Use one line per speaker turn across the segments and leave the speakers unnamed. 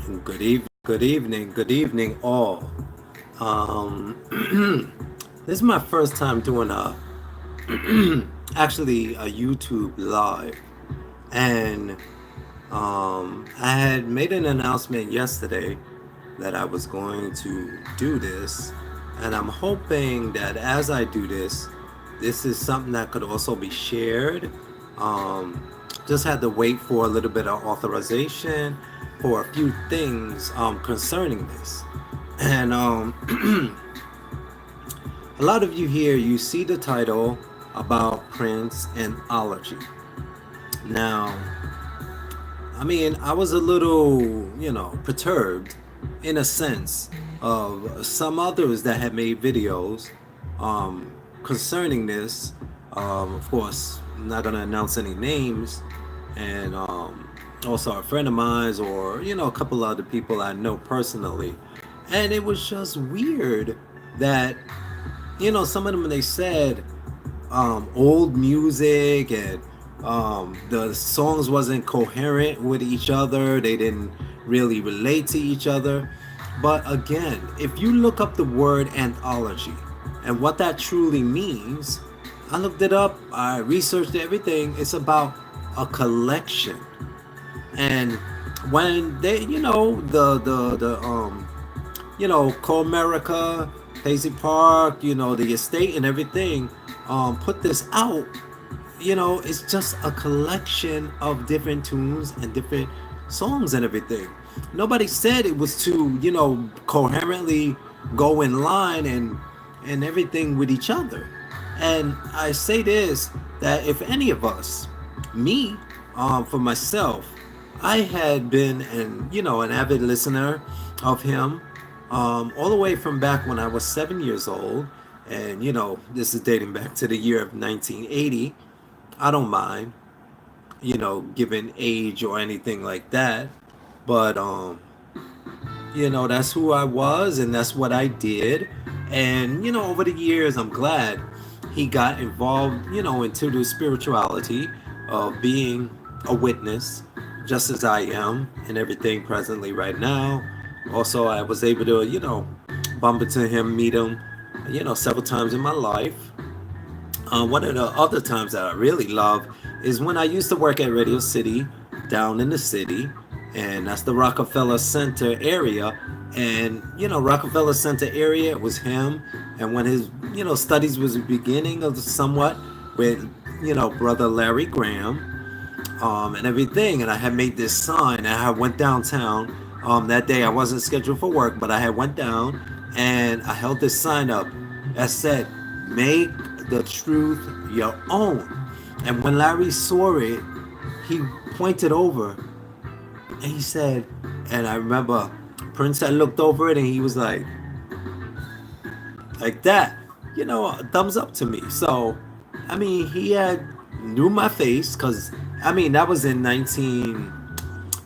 Good evening, all. This is my first time doing actually a YouTube live, and I had made an announcement yesterday that I was going to do this, and I'm hoping that as I do this, this is something that could also be shared. Um, just had to wait for a little bit of authorization for a few things concerning this. And a lot of you here, you see the title about Prince Antology. Now, I mean, I was a little, perturbed in a sense of some others that had made videos concerning this. Of course, I'm not going to announce any names. And also a friend of mine's or, a couple other people I know personally. And it was just weird that, some of them, they said old music and the songs wasn't coherent with each other. They didn't really relate to each other. But again, if you look up the word anthology and what that truly means, I looked it up, I researched everything. It's about a collection. And when they, Comerica, Hazy Park, the estate and everything, put this out, it's just a collection of different tunes and different songs and everything. Nobody said it was to, coherently go in line and everything with each other. And I say this, that if any of us, me, for myself, I had been an avid listener of him all the way from back when I was 7 years old. And, this is dating back to the year of 1980. I don't mind, given age or anything like that. But, that's who I was and that's what I did. And, over the years, I'm glad he got involved, into the spirituality of being a witness, just as I am and everything presently right now. Also, I was able to, bump into him, meet him, several times in my life. One of the other times that I really love is when I used to work at Radio City down in the city, and that's the Rockefeller Center area. And Rockefeller Center area, it was him. And when his studies was beginning of somewhat with brother Larry Graham, and everything. And I had made this sign, and I went downtown. That day I wasn't scheduled for work, but I had went down and I held this sign up that said, "Make the truth your own." And when Larry saw it, he pointed over and he said, and I remember Prince had looked over it and he was like that, a thumbs up to me. So, I mean, he had knew my face because, I mean, that was in 19,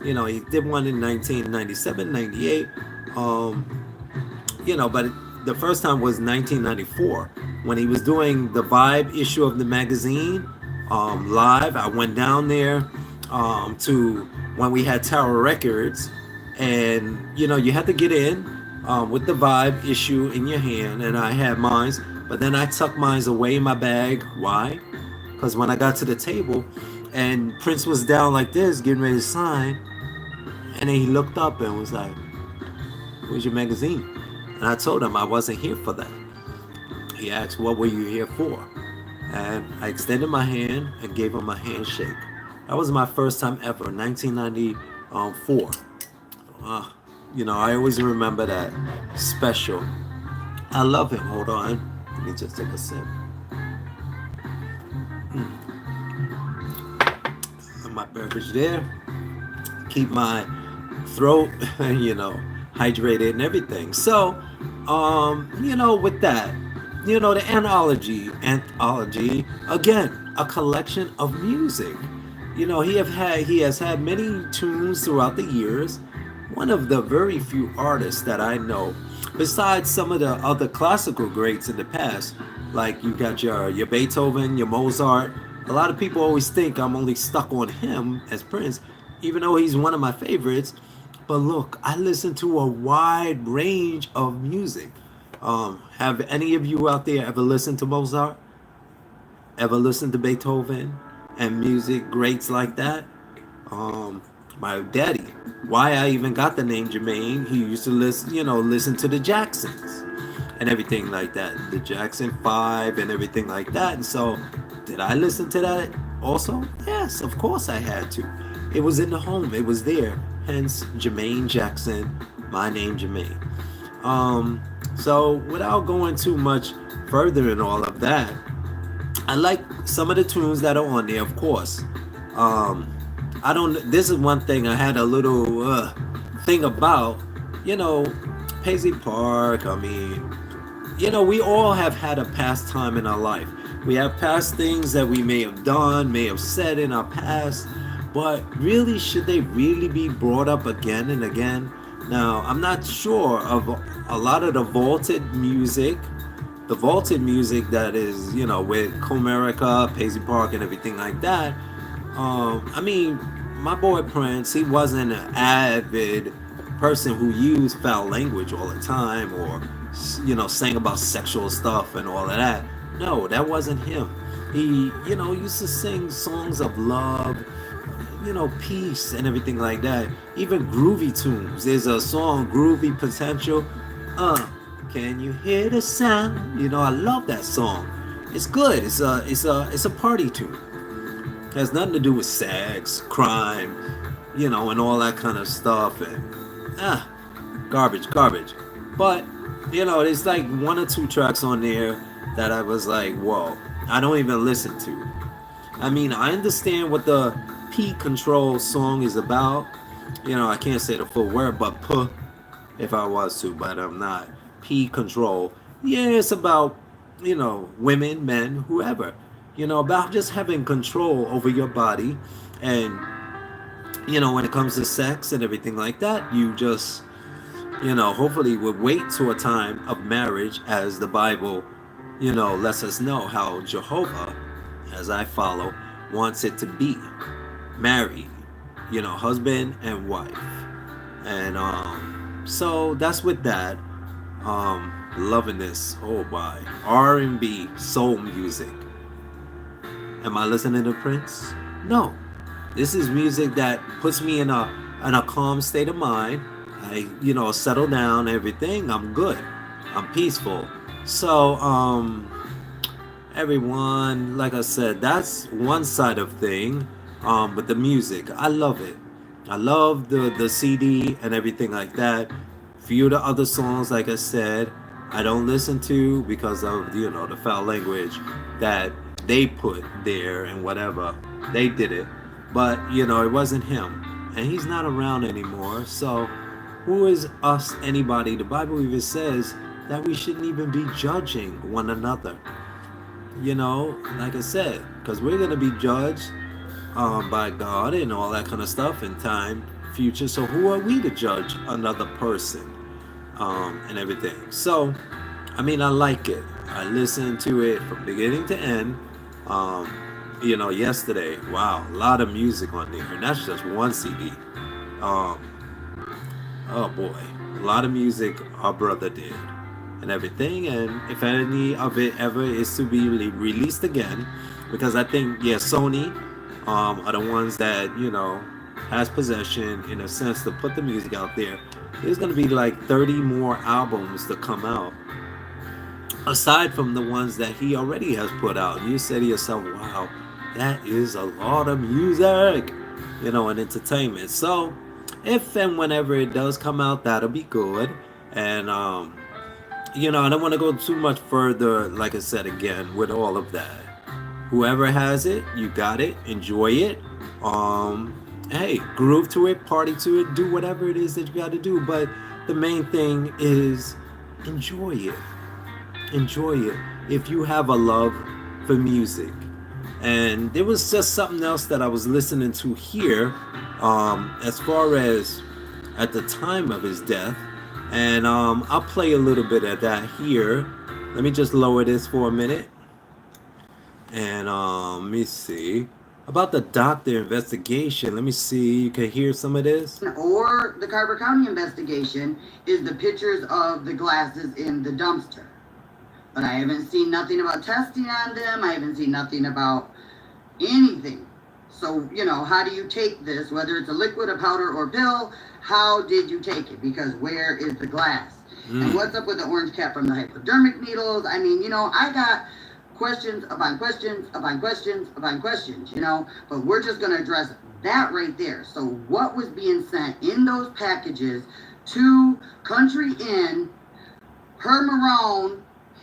he did one in 1997, 98. But the first time was 1994 when he was doing the Vibe issue of the magazine live. I went down there to when we had Tower Records, and you had to get in with the Vibe issue in your hand, and I had mine, but then I tucked mine away in my bag. Why? Because when I got to the table, and Prince was down like this, getting ready to sign, and then he looked up and was like, "Where's your magazine?" And I told him I wasn't here for that. He asked, "What were you here for?" And I extended my hand and gave him a handshake. That was my first time ever, 1994. I always remember that special. I love him. Hold on. Let me just take a sip. My beverage there. Keep my throat, hydrated and everything. So, with that, the anthology, again, a collection of music. He has had many tunes throughout the years. One of the very few artists that I know, besides some of the other classical greats in the past, like you got your Beethoven, your Mozart. A lot of people always think I'm only stuck on him as Prince, even though he's one of my favorites. But look, I listen to a wide range of music. Have any of you out there ever listened to Mozart? Ever listened to Beethoven and music greats like that? Um, my daddy, why I even got the name Jermaine, he used to listen, listen to the Jacksons and everything like that, the Jackson 5 and everything like that. And so, did I listen to that also? Yes, of course I had to. It was in the home, it was there. Hence, Jermaine Jackson, my name Jermaine. So, without going too much further in all of that, I like some of the tunes that are on there, of course. Um, I don't. This is one thing I had a little thing about. You know, Paisley Park. I mean, we all have had a past time in our life. We have past things that we may have done, may have said in our past, but really, should they really be brought up again and again? Now, I'm not sure of a lot of the vaulted music that is, with Comerica, Paisley Park, and everything like that. I mean, my boy Prince, he wasn't an avid person who used foul language all the time or, sang about sexual stuff and all of that. No, that wasn't him. He, used to sing songs of love, peace and everything like that. Even groovy tunes. There's a song, Groovy Potential. Uh, can you hear the sound? I love that song. It's good. It's a party tune. It has nothing to do with sex, crime, and all that kind of stuff. And garbage, garbage. But there's like one or two tracks on there that I was like, whoa, I don't even listen to. I mean, I understand what the P Control song is about. I can't say the full word, but P if I was to, but I'm not. P Control. Yeah, it's about, women, men, whoever. About just having control over your body. And, when it comes to sex and everything like that, you just, hopefully would wait to a time of marriage as the Bible, lets us know how Jehovah, as I follow, wants it to be. Married, husband and wife. And so that's with that. Loving this. Oh my. R&B, soul music. Am I listening to Prince? No. This is music that puts me in a calm state of mind. I, settle down, everything. I'm good. I'm peaceful. So, everyone, like I said, that's one side of thing. But the music, I love it. I love the CD and everything like that. Few of the other songs, like I said, I don't listen to because of the foul language that they put there and whatever they did it. But it wasn't him, and he's not around anymore. So who is us anybody? The Bible even says that we shouldn't even be judging one another. Like I said, because we're gonna be judged by God and all that kind of stuff in time future. So who are we to judge another person and everything? So, I mean, I like it. I listened to it from beginning to end. Yesterday, wow, a lot of music on there, and that's just one CD. Um, oh boy, a lot of music our brother did and everything. And if any of it ever is to be released again, because I think Sony are the ones that has possession in a sense to put the music out there. There's gonna be like 30 more albums to come out aside from the ones that he already has put out. And you say to yourself, wow, that is a lot of music, and entertainment. So if and whenever it does come out, that'll be good. And I don't want to go too much further, like I said again, with all of that. Whoever has it, you got it, enjoy it. Hey, groove to it, party to it, do whatever it is that you got to do. But the main thing is enjoy it. Enjoy it. If you have a love for music. And there was just something else that I was listening to here, as far as at the time of his death. And I'll play a little bit of that here. Let me just lower this for a minute. And let me see. About the doctor investigation, let me see. You can hear some of this.
Or the Carver County investigation is the pictures of the glasses in the dumpster. But I haven't seen nothing about testing on them. I haven't seen nothing about anything. So, how do you take this, whether it's a liquid, a powder, or pill? How did you take it? Because where is the glass? And what's up with the orange cap from the hypodermic needles? I mean, I got questions upon questions upon questions upon questions, but we're just going to address that right there. So what was being sent in those packages to Country Inn, Hhmmm,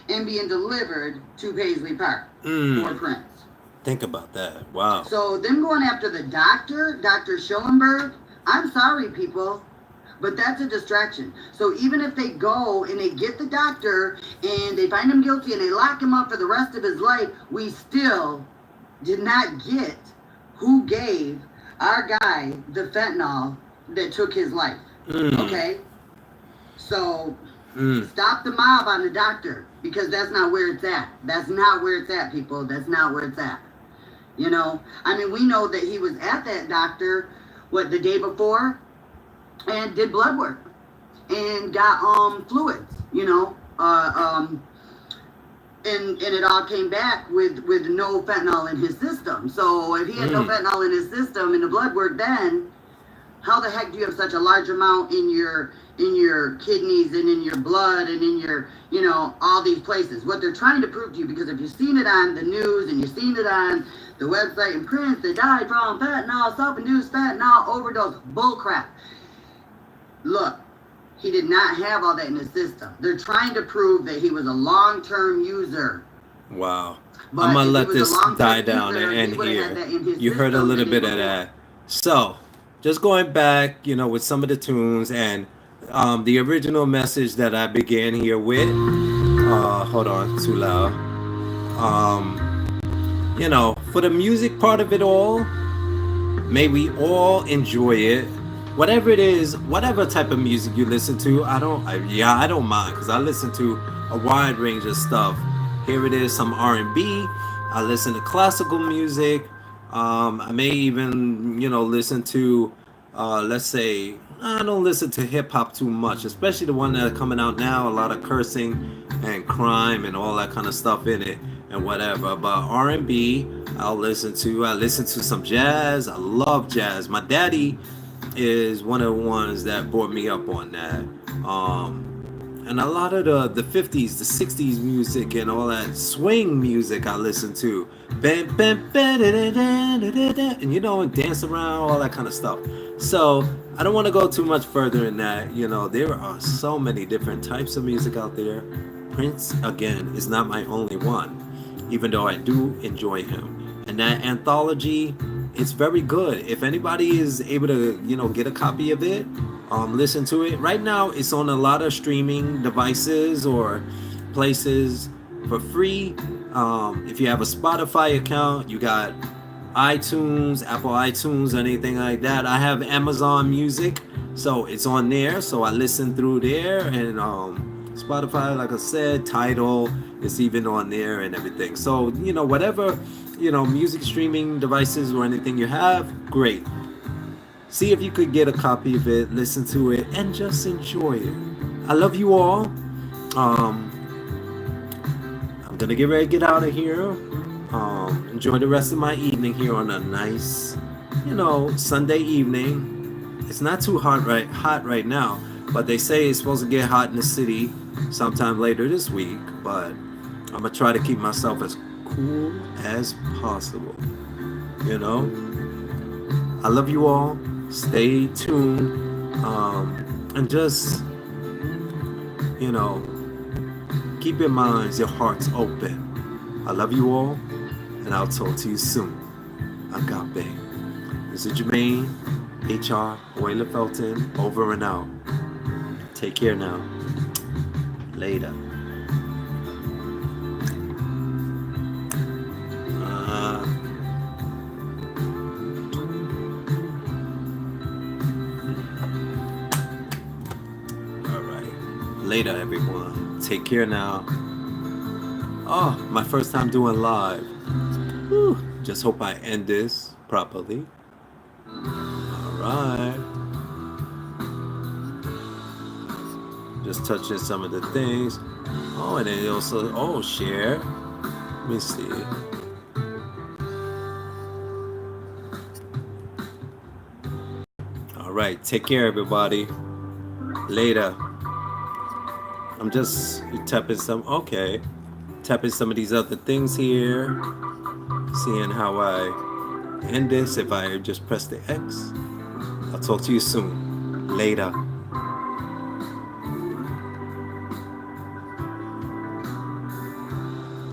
and being delivered to Paisley Park for Prince?
Think about that. Wow.
So them going after the doctor, Dr. Schoenberg, I'm sorry, people, but that's a distraction. So even if they go and they get the doctor and they find him guilty and they lock him up for the rest of his life, we still did not get who gave our guy the fentanyl that took his life. Okay? So stop the mob on the doctor, because that's not where it's at. That's not where it's at, people. That's not where it's at. I mean, we know that he was at that doctor, the day before, and did blood work and got fluids, and it all came back with no fentanyl in his system. So if he had no fentanyl in his system in the blood work, then how the heck do you have such a large amount in your kidneys and in your blood and in your, all these places? What they're trying to prove to you, because if you've seen it on the news and you've seen it on the website in Prince, they died from fentanyl, self-induced fentanyl overdose, bullcrap. Look, he did not have all that in his system. They're trying to prove that he was a long-term user.
Wow. But I'm going to let this die down and end here. You heard a little bit of that. So, just going back, with some of the tunes and the original message that I began here with. Hold on, too loud. For the music part of it all, may we all enjoy it. Whatever it is, whatever type of music you listen to, I don't mind, because I listen to a wide range of stuff. Here it is, some R&B. I listen to classical music. I may even, listen to, let's say, I don't listen to hip hop too much, especially the one that are coming out now. A lot of cursing and crime and all that kind of stuff in it and whatever. But R&B, I listen to some jazz. I love jazz. My daddy is one of the ones that brought me up on that. And a lot of the 50s, the 60s music and all that swing music I listen to. And and dance around, all that kind of stuff. So I don't want to go too much further in that. There are so many different types of music out there. Prince, again, is not my only one, even though I do enjoy him. And that anthology, it's very good. If anybody is able to, get a copy of it, listen to it. Right now, it's on a lot of streaming devices or places for free. If you have a Spotify account, you got iTunes, Apple iTunes, anything like that. I have Amazon Music, so it's on there. So I listen through there, and Spotify, like I said, Tidal, it's even on there and everything. So whatever music streaming devices or anything you have, great. See if you could get a copy of it, listen to it, and just enjoy it. I love you all. I'm gonna get ready to get out of here. Enjoy the rest of my evening here on a nice, Sunday evening. It's not too hot right now, but they say it's supposed to get hot in the city sometime later this week. But I'm gonna try to keep myself as cool as possible. I love you all. Stay tuned, and just keep your minds, your hearts open. I love you all, and I'll talk to you soon. Agape. This is Jermaine, HR, Wayla Felton, over and out. Take care now. Later. Later, everyone. Take care now. Oh, my first time doing live. Whew. just hope I end this properly. All right. Just touching some of the things. Oh, and then also, oh, share. Let me see. All right. Take care, everybody. Later. I'm just tapping some. Okay. Tapping some of these other things here. Seeing how I end this if I just press the X. I'll talk to you soon. Later.